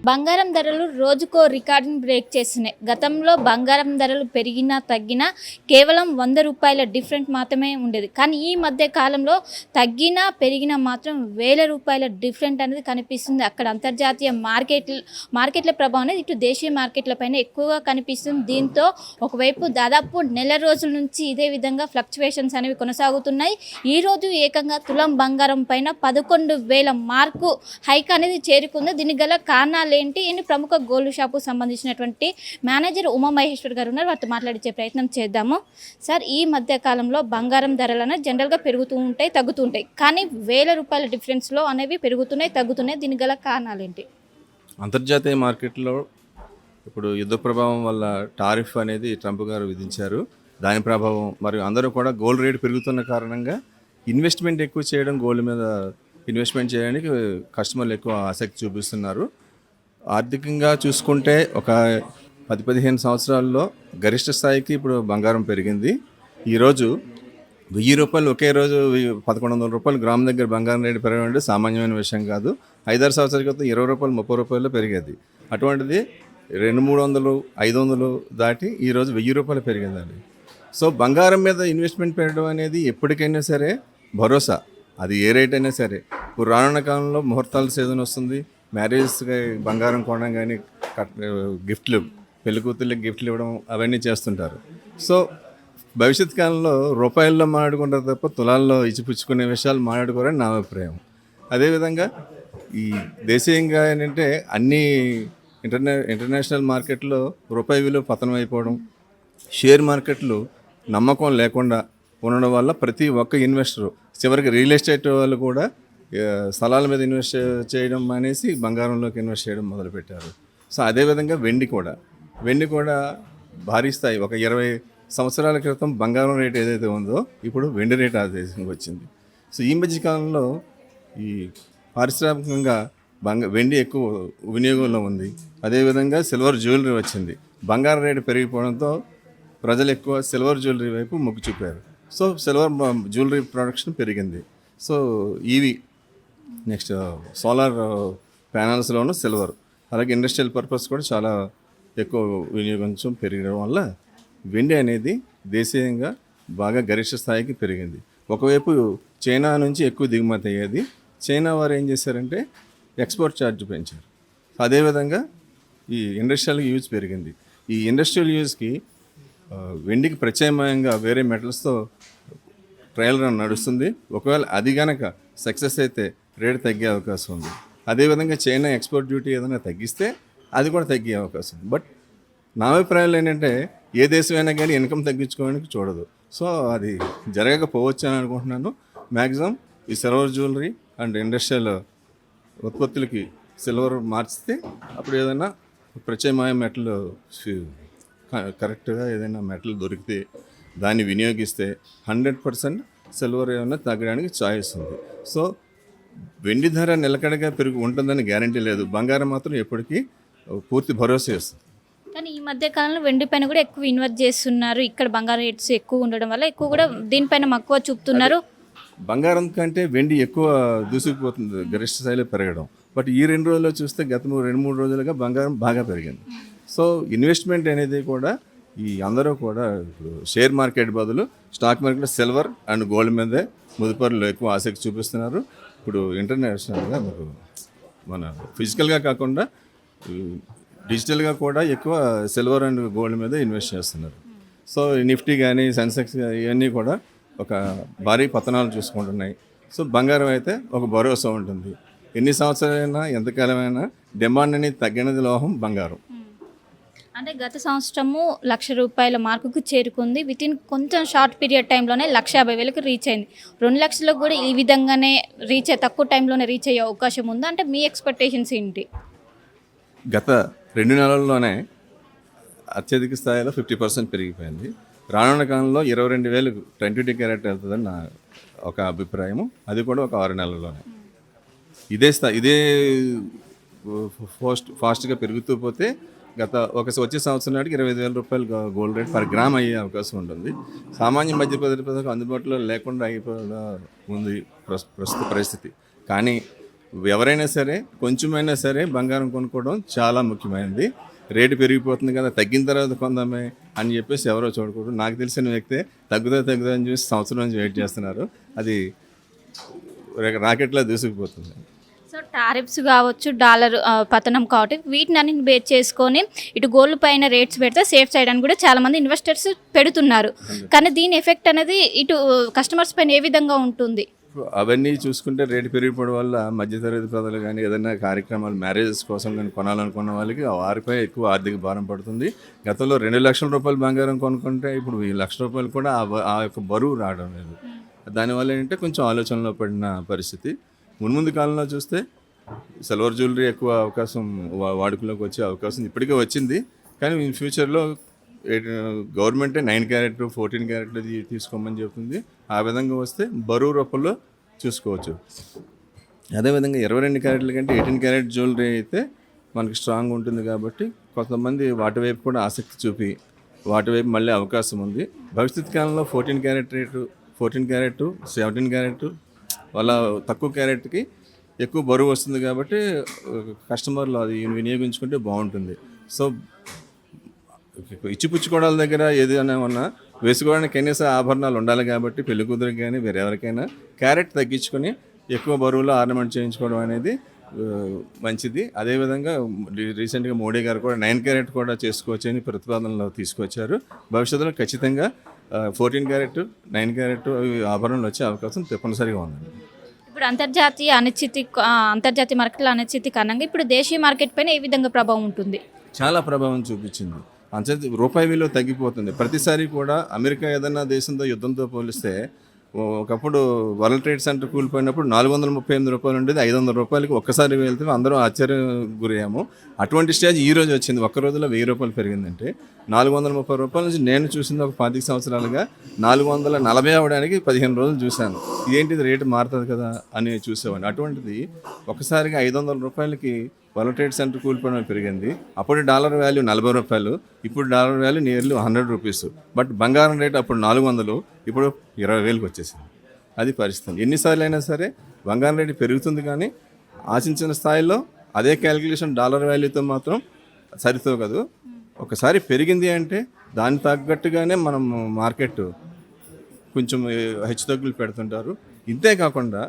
బంగారం ధరలు రోజుకో రికార్డును బ్రేక్ చేస్తున్నాయి. గతంలో బంగారం ధరలు పెరిగినా తగ్గినా కేవలం 100 రూపాయల డిఫరెంట్ మాత్రమే ఉండేది. కానీ ఈ మధ్య కాలంలో తగ్గినా పెరిగినా మాత్రం వేల రూపాయల డిఫరెంట్ అనేది కనిపిస్తుంది. అక్కడ అంతర్జాతీయ మార్కెట్ల ప్రభావం అనేది ఇటు దేశీయ మార్కెట్లపైన ఎక్కువగా కనిపిస్తుంది. దీంతో ఒకవైపు దాదాపు నెల రోజుల నుంచి ఇదే విధంగా ఫ్లక్చువేషన్స్ అనేవి కొనసాగుతున్నాయి. ఈరోజు ఏకంగా తులం బంగారం పైన 11,000 మార్కు హైక్ అనేది చేరుకుంది. దీనికి గల కారణాలు ఏంటి? ప్రముఖ గోల్డ్ షాపు సంబంధించినటువంటి మేనేజర్ ఉమామహేశ్వర్ గారు ఉన్నారు. వారితో మాట్లాడించే ప్రయత్నం చేద్దాము. సార్, ఈ మధ్య కాలంలో బంగారం ధరలను జనరల్గా పెరుగుతూ ఉంటాయి, తగ్గుతూ ఉంటాయి. కానీ వేల రూపాయల డిఫరెన్స్లో అనేవి పెరుగుతున్నాయి, తగ్గుతున్నాయి. దీనికి గల కారణాలు ఏంటి? అంతర్జాతీయ మార్కెట్లో ఇప్పుడు యుద్ధ ప్రభావం వల్ల టారిఫ్ అనేది ట్రంప్ గారు విధించారు. దాని ప్రభావం మరియు అందరూ కూడా గోల్డ్ రేట్ పెరుగుతున్న కారణంగా ఇన్వెస్ట్మెంట్ ఎక్కువ చేయడం, గోల్డ్ మీద ఇన్వెస్ట్మెంట్ చేయడానికి కస్టమర్లు ఎక్కువ ఆసక్తి చూపిస్తున్నారు. ఆర్థికంగా చూసుకుంటే ఒక 10-15 సంవత్సరాల్లో గరిష్ట స్థాయికి ఇప్పుడు బంగారం పెరిగింది. ఈరోజు 1000 రూపాయలు ఒకే రోజు 1100 రూపాయలు గ్రామ్ దగ్గర బంగారం రేటు పెరగడం అంటే సామాన్యమైన విషయం కాదు. 5-6 సంవత్సరాల క్రితం 20 రూపాయలు 30 రూపాయలు పెరిగేది. అటువంటిది 200-300 500 దాటి ఈరోజు 1000 రూపాయలు పెరిగిందండి. సో బంగారం మీద ఇన్వెస్ట్మెంట్ పెట్టడం అనేది ఎప్పటికైనా సరే భరోసా, అది ఏ రేట్ అయినా సరే. ఇప్పుడు రానున్న కాలంలో ముహూర్తాల సీజన్ వస్తుంది. మ్యారేజెస్కి బంగారం కొనడం కానీ, గిఫ్ట్లు, పెళ్లి కూతుర్లకి గిఫ్ట్లు ఇవ్వడం అవన్నీ చేస్తుంటారు. సో భవిష్యత్ కాలంలో రూపాయల్లో మాట్లాడుకుంటారు తప్ప తులాల్లో ఇచ్చిపుచ్చుకునే విషయాలు మాట్లాడుకోరని నా అభిప్రాయం. అదేవిధంగా ఈ దేశీయంగా ఏంటంటే అన్ని ఇంటర్నేషనల్ మార్కెట్లో రూపాయి విలువ పతనం అయిపోవడం, షేర్ మార్కెట్లు నమ్మకం లేకుండా ఉండడం వల్ల ప్రతి ఒక్క ఇన్వెస్టరు, చివరికి రియల్ ఎస్టేట్ వాళ్ళు కూడా స్థలాల మీద ఇన్వెస్ట్ చేయడం అనేసి బంగారంలోకి ఇన్వెస్ట్ చేయడం మొదలుపెట్టారు. సో అదేవిధంగా వెండి కూడా భారీ స్థాయి, ఒక 20 సంవత్సరాల క్రితం బంగారం రేట్ ఏదైతే ఉందో ఇప్పుడు వెండి రేట్ ఆ దేశంకి వచ్చింది. సో ఈ మధ్య కాలంలో ఈ పారిశ్రామికంగా వెండి ఎక్కువ వినియోగంలో ఉంది. అదేవిధంగా సిల్వర్ జ్యువెలరీ వచ్చింది. బంగారం రేటు పెరిగిపోవడంతో ప్రజలు ఎక్కువ సిల్వర్ జ్యువెలరీ వైపు మొగ్గు చూపారు. సో సిల్వర్ జ్యువెలరీ ప్రొడక్షన్ పెరిగింది. సో ఈవి నెక్స్ట్ సోలార్ ప్యానల్స్లోనూ సిల్వర్, అలాగే ఇండస్ట్రియల్ పర్పస్ కూడా చాలా ఎక్కువ వినియోగించడం పెరగడం వల్ల వెండి అనేది దేశీయంగా బాగా గరిష్ట స్థాయికి పెరిగింది. ఒకవైపు చైనా నుంచి ఎక్కువ దిగుమతి అయ్యేది. చైనా వారు ఏం చేశారంటే ఎక్స్పోర్ట్ ఛార్జ్ పెంచారు. అదేవిధంగా ఈ ఇండస్ట్రియల్ యూజ్ పెరిగింది. ఈ ఇండస్ట్రియల్ యూజ్కి వెండికి ప్రత్యామ్నాయంగా వేరే మెటల్స్తో ట్రయల్ రన్ నడుస్తుంది. ఒకవేళ అది కనుక సక్సెస్ అయితే రేటు తగ్గే అవకాశం ఉంది. అదేవిధంగా చైనా ఎక్స్పోర్ట్ డ్యూటీ ఏదైనా తగ్గిస్తే అది కూడా తగ్గే అవకాశం ఉంది. బట్ నా అభిప్రాయాలు ఏంటంటే ఏ దేశమైనా కానీ ఇన్కమ్ తగ్గించుకోవడానికి చూడదు. సో అది జరగకపోవచ్చు అని అనుకుంటున్నాను. మ్యాక్సిమం ఈ సిల్వర్ జ్యువెలరీ అండ్ ఇండస్ట్రియల్ ఉత్పత్తులకి సిల్వర్ మార్చితే అప్పుడు ఏదైనా ప్రత్యామ్నాయ మెటల్ కరెక్ట్గా ఏదైనా మెటల్ దొరికితే దాన్ని వినియోగిస్తే 100% సిల్వర్ ఏమైనా తగ్గడానికి ఛాయిస్ ఉంది. సో వెండి ధర నిలకడగా ఉంటుందని గ్యారంటీ లేదు. బంగారం మాత్రం ఎప్పటికీ పూర్తి భరోసా ఇస్తుంది. కానీ ఈ మధ్య కాలంలో వెండి పైన కూడా ఎక్కువ ఇన్వెస్ట్ చేస్తున్నారు. ఇక్కడ బంగారం రేట్స్ ఎక్కువ ఉండడం వల్ల ఎక్కువ కూడా దీనిపైన మక్కువ చూపుతున్నారు. బంగారం కంటే వెండి ఎక్కువ దూసుకుపోతుంది గరిష్ట స్థాయిలో పెరగడం. బట్ ఈ 2 రోజుల్లో చూస్తే గత 2-3 రోజులుగా బంగారం బాగా పెరిగింది. సో ఇన్వెస్ట్మెంట్ అనేది కూడా ఈ అందరూ కూడా ఇప్పుడు షేర్ మార్కెట్ బదులు స్టాక్ మార్కెట్లో సిల్వర్ అండ్ గోల్డ్ మీదే ముదుపరులు ఎక్కువ ఆసక్తి చూపిస్తున్నారు. ఇప్పుడు ఇంటర్నేషనల్గా మీకు మన ఫిజికల్గా కాకుండా డిజిటల్గా కూడా ఎక్కువ సిల్వర్ అండ్ గోల్డ్ మీద ఇన్వెస్ట్ చేస్తున్నారు. సో నిఫ్టీ కానీ సెన్సెక్స్ ఇవన్నీ కూడా ఒక భారీ పతనాలు చూసుకుంటున్నాయి. సో బంగారం అయితే ఒక భరోసా ఉంటుంది. ఎన్ని సంవత్సరాలైనా ఎంతకాలమైనా డిమాండ్ అనేది తగ్గినది లోహం బంగారం. అంటే గత సంవత్సరము 1,00,000 రూపాయల మార్కుకు చేరుకుంది. వితిన్ కొంచెం షార్ట్ పీరియడ్ టైంలోనే 1,50,000కి రీచ్ అయింది. 2 లక్షలకు కూడా ఈ విధంగానే తక్కువ టైంలోనే రీచ్ అయ్యే అవకాశం ఉందా? అంటే మీ ఎక్స్పెక్టేషన్స్ ఏంటి? గత 2 నెలల్లోనే అత్యధిక స్థాయిలో 50% పెరిగిపోయింది. రానున్న కాలంలో 22,000 22 క్యారెట్ వెళ్తుందని నా ఒక అభిప్రాయము. అది కూడా ఒక 6 నెలల్లోనే. ఇదే ఫాస్ట్గా పెరుగుతూ పోతే వచ్చే సంవత్సరం నాటికి 25,000 రూపాయలు గోల్డ్ రేట్ పర్ గ్రామ్ అయ్యే అవకాశం ఉంటుంది. సామాన్య మధ్యప్రదేశ్ అందుబాటులో లేకుండా అయిపోవడం ఉంది ప్రస్తుత పరిస్థితి. కానీ ఎవరైనా సరే కొంచెమైనా సరే బంగారం కొనుక్కోవడం చాలా ముఖ్యమైనది. రేటు పెరిగిపోతుంది కదా, తగ్గిన తర్వాత కొందామే అని చెప్పేసి ఎవరో చూడకూడదు. నాకు తెలిసిన వ్యక్తే తగ్గుతా అని చూసి సంవత్సరం నుంచి వెయిట్ చేస్తున్నారు. అది రాకెట్లా దూసుకుపోతుంది. సో టారిఫ్స్ కావచ్చు, డాలర్ పతనం కాబట్టి వీటిని అన్ని బేస్ చేసుకొని ఇటు గోల్డ్ పైన రేట్స్ పెడితే సేఫ్ సైడ్ అని కూడా చాలామంది ఇన్వెస్టర్స్ పెడుతున్నారు. కానీ దీని ఎఫెక్ట్ అనేది ఇటు కస్టమర్స్ పైన ఏ విధంగా ఉంటుంది? అవన్నీ చూసుకుంటే రేటు పెరిగిపోవడం వల్ల మధ్యతరగతి ప్రజలు కానీ ఏదైనా కార్యక్రమాలు మ్యారేజెస్ కోసం కానీ కొనాలనుకున్న వాళ్ళకి వారిపై ఎక్కువ ఆర్థిక భారం పడుతుంది. గతంలో 2 లక్షల రూపాయలు బంగారం కొనుక్కుంటే ఇప్పుడు 1 లక్ష రూపాయలు కూడా ఆ యొక్క బరువు రావడం లేదు. దానివల్ల ఏంటంటే కొంచెం ఆలోచనలో పడిన పరిస్థితి. మున్ముందు కాలంలో చూస్తే సిల్వర్ జ్యువెలరీ ఎక్కువ అవకాశం వాడుకలోకి వచ్చే అవకాశం ఇప్పటికే వచ్చింది. కానీ ఇన్ ఫ్యూచర్లో గవర్నమెంటే 9 క్యారెట్ 14 క్యారెట్లు తీసుకోమని చెప్తుంది. ఆ విధంగా వస్తే బరువు రూపంలో చూసుకోవచ్చు. అదేవిధంగా 22 క్యారెట్ల కంటే 18 క్యారెట్ జ్యువెలరీ అయితే మనకి స్ట్రాంగ్ ఉంటుంది కాబట్టి కొంతమంది వాటి వైపు కూడా ఆసక్తి చూపి వాటి వైపు మళ్ళీ అవకాశం ఉంది. భవిష్యత్ కాలంలో 14 క్యారెట్ రేటు 14 క్యారెట్ 17 క్యారెట్ వాళ్ళ తక్కువ క్యారెట్కి ఎక్కువ బరువు వస్తుంది కాబట్టి కస్టమర్లు అది వినియోగించుకుంటే బాగుంటుంది. సో ఇచ్చిపుచ్చుకోవడాల దగ్గర ఏదైనా ఉన్నా వేసుకోవడానికి కనీస ఆభరణాలు ఉండాలి కాబట్టి పెళ్లి కూతురికి కానీ వేరే ఎవరికైనా క్యారెట్ తగ్గించుకొని ఎక్కువ బరువులో ఆర్నమెంట్ చేయించుకోవడం అనేది మంచిది. అదేవిధంగా రీసెంట్గా మోడీ గారు కూడా 9 క్యారెట్ కూడా చేసుకోవచ్చు అని ప్రతిపాదనలో తీసుకొచ్చారు. భవిష్యత్తులో ఖచ్చితంగా 14 క్యారెట్ 9 క్యారెట్ ఆభరణాలు వచ్చే అవకాశం తప్పనిసరిగా ఉంది. ఇప్పుడు అంతర్జాతీయ మార్కెట్లో అనిశ్చితి కారణంగా ఇప్పుడు దేశీయ మార్కెట్ పైన ఏ విధంగా ప్రభావం ఉంటుంది? చాలా ప్రభావం చూపించింది. రూపాయి విలువ తగ్గిపోతుంది. ప్రతిసారి కూడా అమెరికా ఏదైనా దేశంతో యుద్ధంతో పోలిస్తే ఒకప్పుడు వరల్డ్ ట్రేడ్ సెంటర్ కూలిపోయినప్పుడు 438 రూపాయలు ఉండేది 500 రూపాయలకి ఒక్కసారి వెళ్తే అందరూ ఆశ్చర్యం గురయ్యాము. అటువంటి స్టేజ్ ఈ రోజు వచ్చింది. ఒక్క రోజులో 1000 రూపాయలు పెరిగిందంటే 430 రూపాయల నుంచి నేను చూసింది ఒక 25 సంవత్సరాలుగా 440 అవడానికి 15 రోజులు చూశాను. ఇదేంటిది రేటు మారుతుంది కదా అని చూసేవాడిని. అటువంటిది ఒకసారిగా 500 రూపాయలకి వరల్డ్ ట్రేడ్ సెంటర్ కూలిపోవడం పెరిగింది. అప్పుడు డాలర్ వాల్యూ 40 రూపాయలు, ఇప్పుడు dollar value nearly 100 rupees. But బంగారం రేట్ అప్పుడు 400, ఇప్పుడు 20,000కి వచ్చేసింది. అది పరిస్థితి. ఎన్నిసార్లు అయినా సరే బంగారం రేటు పెరుగుతుంది కానీ ఆశించిన స్థాయిలో అదే క్యాలిక్యులేషన్ డాలర్ వాల్యూతో మాత్రం సరితూగదు. ఒకసారి పెరిగింది అంటే దానికి తగ్గట్టుగానే మనం మార్కెట్ కొంచెం హెచ్చుతగ్గులు పెడుతుంటారు. ఇంతే కాకుండా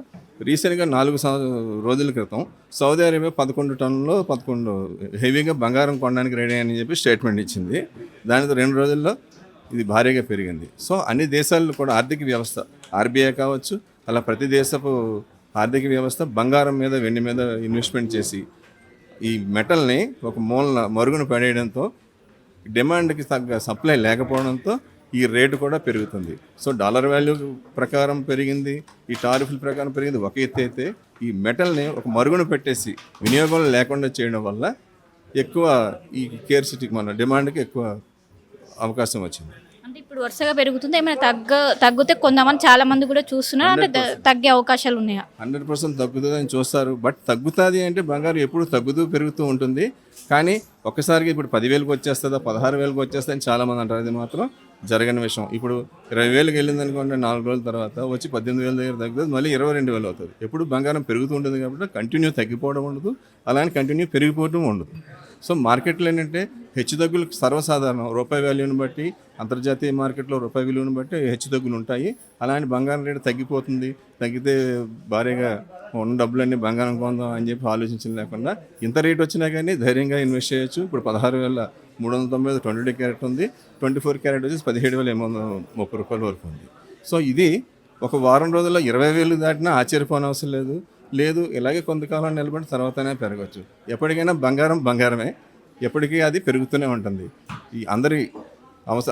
రీసెంట్గా 4 రోజుల క్రితం సౌదీ అరేబియా 11 టన్నులు 11 హెవీగా బంగారం కొనడానికి రెడీ అని చెప్పి స్టేట్మెంట్ ఇచ్చింది. దానితో 2 రోజుల్లో ఇది భారీగా పెరిగింది. సో అన్ని దేశాల్లో కూడా ఆర్థిక వ్యవస్థ ఆర్బీఐ కావచ్చు అలా ప్రతి దేశపు ఆర్థిక వ్యవస్థ బంగారం మీద వెండి మీద ఇన్వెస్ట్మెంట్ చేసి ఈ మెటల్ని ఒక మూలన మరుగున పడేయడంతో డిమాండ్కి తగ్గ సప్లై లేకపోవడంతో ఈ రేటు కూడా పెరుగుతుంది. సో డాలర్ వాల్యూ ప్రకారం పెరిగింది, ఈ టారిఫ్ల ప్రకారం పెరిగింది ఒక ఎత్తు అయితే ఈ మెటల్ని ఒక మరుగున పెట్టేసి వినియోగం లేకుండా చేయడం వల్ల ఎక్కువ ఈ కేర్సిటీకి మన డిమాండ్కి ఎక్కువ అవకాశం వచ్చింది. అంటే ఇప్పుడు వరుసగా పెరుగుతుంది, ఏమైనా తగ్గితే కొందామని చాలా మంది కూడా చూస్తున్నారు. అంటే తగ్గే అవకాశాలు ఉన్నాయా? 100% తగ్గుతుందని చూస్తారు. బట్ తగ్గుతుంది అంటే బంగారం ఎప్పుడు తగ్గుతూ పెరుగుతూ ఉంటుంది. కానీ ఒక్కసారిగా ఇప్పుడు 10,000కి వచ్చేస్తుందా 16,000కి వచ్చేస్తుందని చాలామంది అంటారు. అది మాత్రం జరగని విషయం. ఇప్పుడు 20,000కి వెళ్ళింది అనుకోండి, 4 రోజుల తర్వాత వచ్చి 18,000 దగ్గర తగ్గుతుంది, మళ్ళీ 22,000 అవుతుంది. ఎప్పుడు బంగారం పెరుగుతూ ఉంటుంది కాబట్టి కంటిన్యూ తగ్గిపోవడం ఉండదు, అలానే కంటిన్యూ పెరిగిపోవడం ఉండదు. సో మార్కెట్లో ఏంటంటే హెచ్చుతగ్గులు సర్వసాధారణం. రూపాయి వాల్యూని బట్టి అంతర్జాతీయ మార్కెట్లో రూపాయి విలువను బట్టి హెచ్చుతగ్గులు ఉంటాయి. అలాంటి బంగారం రేటు తగ్గిపోతుంది. తగ్గితే భారీగా ఉన్న డబ్బులన్నీ బంగారం కొందాం అని చెప్పి ఆలోచించడం లేకుండా ఇంత రేట్ వచ్చినా కానీ ధైర్యంగా ఇన్వెస్ట్ చేయొచ్చు. ఇప్పుడు 16,390 22 క్యారెట్ ఉంది, 24 క్యారెట్ వచ్చేసి 17,830 రూపాయల వరకు ఉంది. సో ఇది ఒక వారం రోజుల్లో 20,000 దాటినా ఆశ్చర్యపోనవసరం లేదు. ఇలాగే కొంతకాలం నిలబడి తర్వాతనే పెరగచ్చు. ఎప్పటికైనా బంగారం బంగారమే, ఎప్పటికీ అది పెరుగుతూనే ఉంటుంది. ఈ అందరి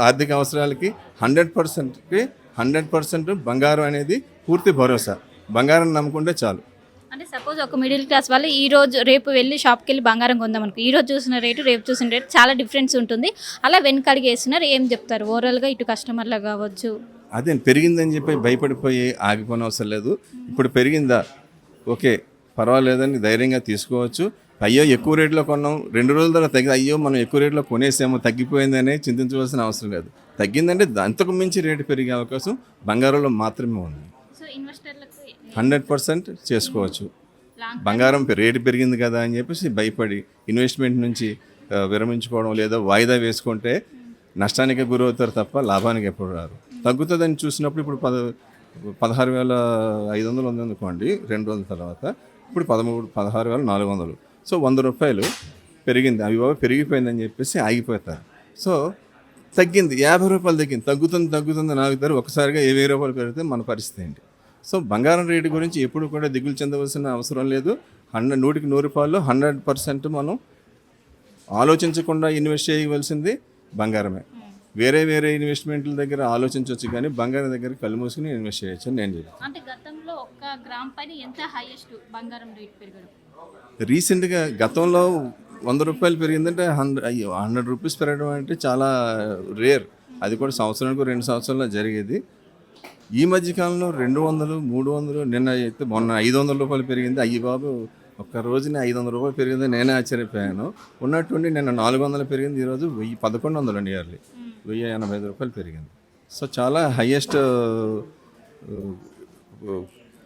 ఆర్థిక అవసరాలకి 100% బంగారం అనేది పూర్తి భరోసా. బంగారం నమ్ముకుంటే చాలు. అంటే సపోజ్ ఒక మిడిల్ క్లాస్ వాళ్ళు రేపు వెళ్ళి షాప్కి వెళ్ళి బంగారం కొందాం అనుకో, ఈ రోజు చూసిన రేటు రేపు చూసిన రేటు చాలా డిఫరెన్స్ ఉంటుంది. అలా వెనకడిగి వేస్తున్నారు. ఏం చెప్తారు ఓవరాల్గా ఇటు కస్టమర్లు కావచ్చు? అదే పెరిగిందని చెప్పి భయపడిపోయి ఆగిపోనవసరం లేదు. ఇప్పుడు పెరిగిందా ఓకే పర్వాలేదని ధైర్యంగా తీసుకోవచ్చు. అయ్యో ఎక్కువ రేట్లో కొన్నాం 2 రోజుల తర్వాత అయ్యో మనం ఎక్కువ రేట్లో కొనేసామో తగ్గిపోయిందనే చింతించవలసిన అవసరం లేదు. తగ్గిందంటే అంతకు మించి రేటు పెరిగే అవకాశం బంగారంలో మాత్రమే ఉంది. సో ఇన్వెస్టర్లకు 100% చేసుకోవచ్చు. బంగారం రేటు పెరిగింది కదా అని చెప్పేసి భయపడి ఇన్వెస్ట్మెంట్ నుంచి విరమించుకోవడం లేదా వాయిదా వేసుకుంటే నష్టానికి గురవుతారు తప్ప లాభానికి ఎప్పుడు రారు. తగ్గుతుందని చూసినప్పుడు ఇప్పుడు 16,500 ఉంది అనుకోండి 2 రోజుల తర్వాత, ఇప్పుడు 16,400. సో 100 రూపాయలు పెరిగింది, అవి బాబా పెరిగిపోయిందని చెప్పేసి ఆగిపోతారు. సో తగ్గింది 50 రూపాయలు తగ్గింది, తగ్గుతుంది నాగుతారు. ఒకసారిగా 1000 రూపాయలు పెరిగితే మన పరిస్థితి ఏంటి? సో బంగారం రేటు గురించి ఎప్పుడు కూడా దిగులు చెందవలసిన అవసరం లేదు. 100కి 100 రూపాయలు 100% మనం ఆలోచించకుండా ఇన్వెస్ట్ చేయవలసింది బంగారమే. వేరే ఇన్వెస్ట్మెంట్ల దగ్గర ఆలోచించవచ్చు, కానీ బంగారం దగ్గర కళ్ళు మూసుకుని ఇన్వెస్ట్ చేయొచ్చు అని నేను చెప్తాను. అంటే గతంలో 1 గ్రామ్ పైన ఎంత హైయెస్ట్ బంగారం రేట్ పెరగడం? రీసెంట్గా గతంలో 100 రూపాయలు పెరిగిందంటే 100 రూపీస్ పెరగడం అంటే చాలా రేర్. అది కూడా సంవత్సరానికి 2 సంవత్సరాల్లో జరిగేది. ఈ మధ్యకాలంలో 200, 300, నిన్న అయితే మొన్న 500 రూపాయలు పెరిగింది. అయ్యి బాబు, ఒక్క రోజున 500 రూపాయలు పెరిగింది, నేనే ఆశ్చర్యపోయాను. ఉన్నట్టుండి నిన్న 400 పెరిగింది, ఈరోజు 1100 అండి, ఇయర్లీ 1085 రూపాయలు పెరిగింది. సో చాలా హయ్యెస్ట్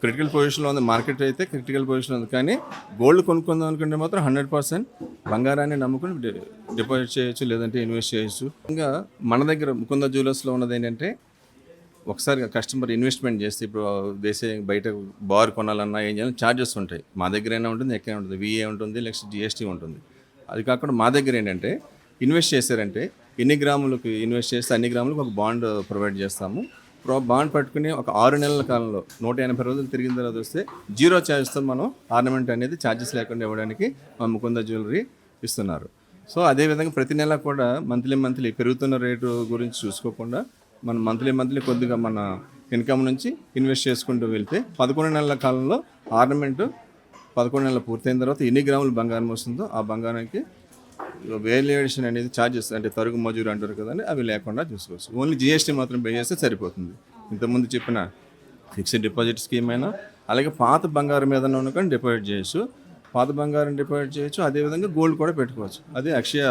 క్రిటికల్ పొజిషన్లో ఉంది మార్కెట్. అయితే క్రిటికల్ పొజిషన్ ఉంది, కానీ గోల్డ్ కొనుక్కుందాం అనుకుంటే మాత్రం 100% బంగారాన్ని నమ్ముకుని డిపాజిట్ చేయొచ్చు, లేదంటే ఇన్వెస్ట్ చేయొచ్చు. ఇంకా మన దగ్గర ముకుంద జ్యువెలర్స్లో ఉన్నది ఏంటంటే, ఒకసారి కస్టమర్ ఇన్వెస్ట్మెంట్ చేస్తే, ఇప్పుడు బయట బార్ కొనాలన్నా ఏం చేయాలి, ఛార్జెస్ ఉంటాయి. మా దగ్గరైనా ఉంటుంది, ఎక్కడైనా ఉంటుంది, విఏ ఉంటుంది, నెక్స్ట్ జిఎస్టీ ఉంటుంది. అది కాకుండా మా దగ్గర ఏంటంటే, ఇన్వెస్ట్ చేశారంటే ఎన్ని గ్రాములకు ఇన్వెస్ట్ చేస్తే అన్ని గ్రాములకు ఒక బాండ్ ప్రొవైడ్ చేస్తాము. బాండ్ పట్టుకుని ఒక 6 నెలల కాలంలో 180 రోజులు తిరిగిన తర్వాత వస్తే 0 ఛార్జెస్తో మనం ఆర్నమెంట్ అనేది ఛార్జెస్ లేకుండా ఇవ్వడానికి మా ముకుంద జ్యువెలరీ ఇస్తున్నారు. సో అదేవిధంగా ప్రతి నెల కూడా మంత్లీ పెరుగుతున్న రేటు గురించి చూసుకోకుండా మనం మంత్లీ కొద్దిగా మన ఇన్కమ్ నుంచి ఇన్వెస్ట్ చేసుకుంటూ వెళ్తే 11 నెలల కాలంలో ఆర్నమెంట్ 11 నెలలు పూర్తయిన తర్వాత ఎన్ని గ్రాములు బంగారం వస్తుందో ఆ బంగారానికి వేరియేషన్ అనేది ఛార్జెస్, అంటే తరుగు మజూరు అంటారు కదండి, అవి లేకుండా చూసుకోవచ్చు. ఓన్లీ జిఎస్టీ మాత్రం పే చేస్తే సరిపోతుంది. ఇంతకుముందు చెప్పిన ఫిక్స్డ్ డిపాజిట్ స్కీమ్ అయినా, అలాగే పాత బంగారం ఏదైనా ఉన్నా కానీ డిపాజిట్ చేయొచ్చు. పాత బంగారం డిపాజిట్ చేయొచ్చు, అదేవిధంగా గోల్డ్ కూడా పెట్టుకోవచ్చు. అదే అక్షయ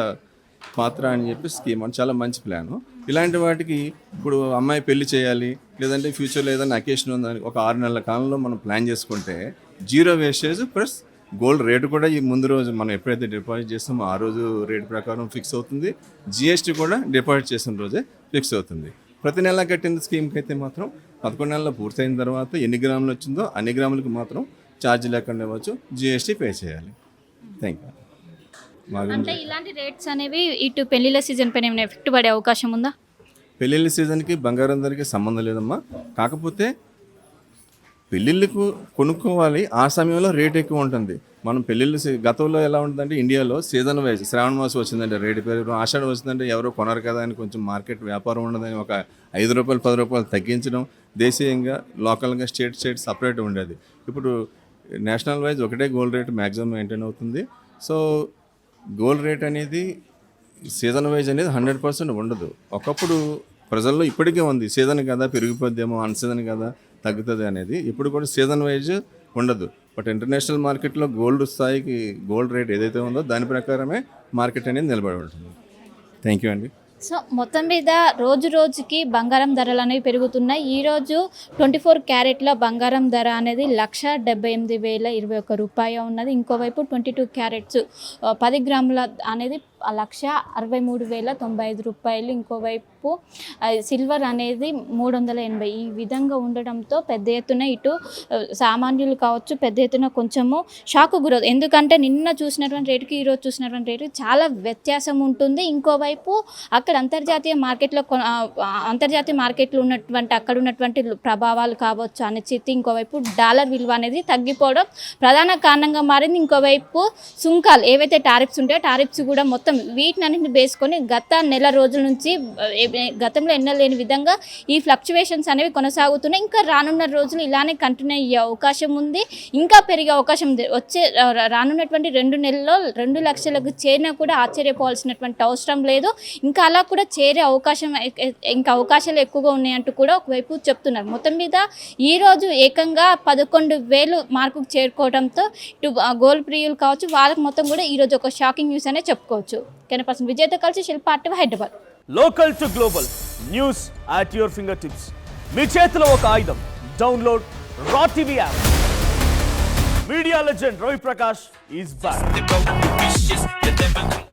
పాత్ర అని చెప్పి స్కీమ్ అని చాలా మంచి ప్లాను. ఇలాంటి వాటికి ఇప్పుడు అమ్మాయి పెళ్లి చేయాలి, లేదంటే ఫ్యూచర్లో ఏదైనా అకేషన్ ఉందని ఒక 6 నెలల కాలంలో మనం ప్లాన్ చేసుకుంటే 0 వేస్టేజ్ ప్లస్ గోల్డ్ రేటు కూడా ఈ ముందు రోజు మనం ఎప్పుడైతే డిపాజిట్ చేస్తామో ఆ రోజు రేటు ప్రకారం ఫిక్స్ అవుతుంది. జిఎస్టీ కూడా డిపాజిట్ చేసిన రోజే ఫిక్స్ అవుతుంది. ప్రతి నెల కట్టిన స్కీమ్కి అయితే మాత్రం 11 నెలల పూర్తయిన తర్వాత ఎన్ని గ్రాములు వచ్చిందో అన్ని గ్రాములకు మాత్రం ఛార్జ్ లేకుండా ఇవ్వచ్చు, జిఎస్టీ పే చేయాలి. Thank you. అంటే ఇలాంటి రేట్స్ అనేవి ఇటు పెళ్లిళ్ళ సీజన్ పైన ఏమైనా ఎఫెక్ట్ పడే అవకాశం ఉందా? పెళ్ళిళ్ళ సీజన్కి బంగారం ధరకి సంబంధం లేదమ్మా. కాకపోతే పెళ్ళిళ్ళకు కొనుక్కోవాలి, ఆ సమయంలో రేట్ ఎక్కువ ఉంటుంది. మనం పెళ్ళిళ్ళు గతంలో ఎలా ఉంటుందంటే, ఇండియాలో సీజన్ వైజ్ శ్రావణ మాసం వచ్చిందంటే రేటు పెరగడం, ఆషాఢం వచ్చిందంటే ఎవరో కొనరు కదా అని కొంచెం మార్కెట్ వ్యాపారం ఉండదని ఒక 5 రూపాయలు 10 రూపాయలు తగ్గించడం, దేశీయంగా లోకల్గా స్టేట్ సపరేట్ ఉండేది. ఇప్పుడు నేషనల్ వైజ్ ఒకటే గోల్డ్ రేట్ మ్యాక్సిమం మెయింటైన్ అవుతుంది. సో గోల్డ్ రేట్ అనేది సీజన్ వైజ్ అనేది 100% ఉండదు. ఒకప్పుడు ప్రజల్లో ఇప్పటికే ఉంది, సీజన్ కదా పెరిగిపోద్దేమో, అన్సీజన్ కదా తగ్గుతుంది అనేది. ఇప్పుడు కూడా సీజన్ వైజ్ ఉండదు. బట్ ఇంటర్నేషనల్ మార్కెట్లో గోల్డ్ స్థాయికి గోల్డ్ రేట్ ఏదైతే ఉందో దాని ప్రకారమే మార్కెట్ అనేది నిలబడి ఉంటుంది. థ్యాంక్ యూ అండి. సో మొత్తం మీద రోజుకి బంగారం ధరలు అనేవి పెరుగుతున్నాయి. ఈరోజు 24 క్యారెట్ల బంగారం ధర అనేది 1,78,021 రూపాయ ఉన్నది. ఇంకోవైపు 22 క్యారెట్స్ 10 గ్రాముల అనేది 1,63,095 రూపాయలు. ఇంకోవైపు సిల్వర్ అనేది 380. ఈ విధంగా ఉండడంతో పెద్ద ఎత్తున ఇటు సామాన్యులు కావచ్చు పెద్ద ఎత్తున కొంచెము షాక్ గురవు. ఎందుకంటే నిన్న చూసినటువంటి రేటుకి ఈరోజు చూసినటువంటి రేటుకి చాలా వ్యత్యాసం ఉంటుంది. ఇంకోవైపు అక్కడ అంతర్జాతీయ మార్కెట్లో ఉన్నటువంటి అక్కడ ఉన్నటువంటి ప్రభావాలు కావచ్చు అనిశ్చితి, ఇంకోవైపు డాలర్ విలువ అనేది తగ్గిపోవడం ప్రధాన కారణంగా మారింది. ఇంకోవైపు సుంకాలు ఏవైతే టారిఫ్స్ ఉంటాయో టారిఫ్స్ కూడా మొత్తం వీటినన్నింటిని బేసుకొని గత నెల రోజుల నుంచి గతంలో ఎన్నలేని విధంగా ఈ ఫ్లక్చువేషన్స్ అనేవి కొనసాగుతున్నాయి. ఇంకా రానున్న రోజులు ఇలానే కంటిన్యూ అయ్యే అవకాశం ఉంది, ఇంకా పెరిగే అవకాశం ఉంది. వచ్చే రానున్నటువంటి 2 నెలల్లో 2 లక్షలకు చేరినా కూడా ఆశ్చర్యపోవాల్సినటువంటి అవసరం లేదు. ఇంకా అలా కూడా చేరే ఇంకా అవకాశాలు ఎక్కువగా ఉన్నాయంటూ కూడా ఒకవైపు చెప్తున్నారు. మొత్తం మీద ఈరోజు ఏకంగా 11,000 మార్కుకు చేరుకోవడంతో ఇటు గోల్డ్ ప్రియులు కావచ్చు వాళ్ళకి మొత్తం కూడా ఈరోజు ఒక షాకింగ్ న్యూస్ అనే చెప్పుకోవచ్చు. కెనపర్సన్ విజయ్తో కలిసి Shilpa RTV Hyderabad. Local to global news at your finger tips. మీ చేతిలో ఒక ఆయుధం. డౌన్లోడ్ రా TV app. Media legend Ravi Prakash is back.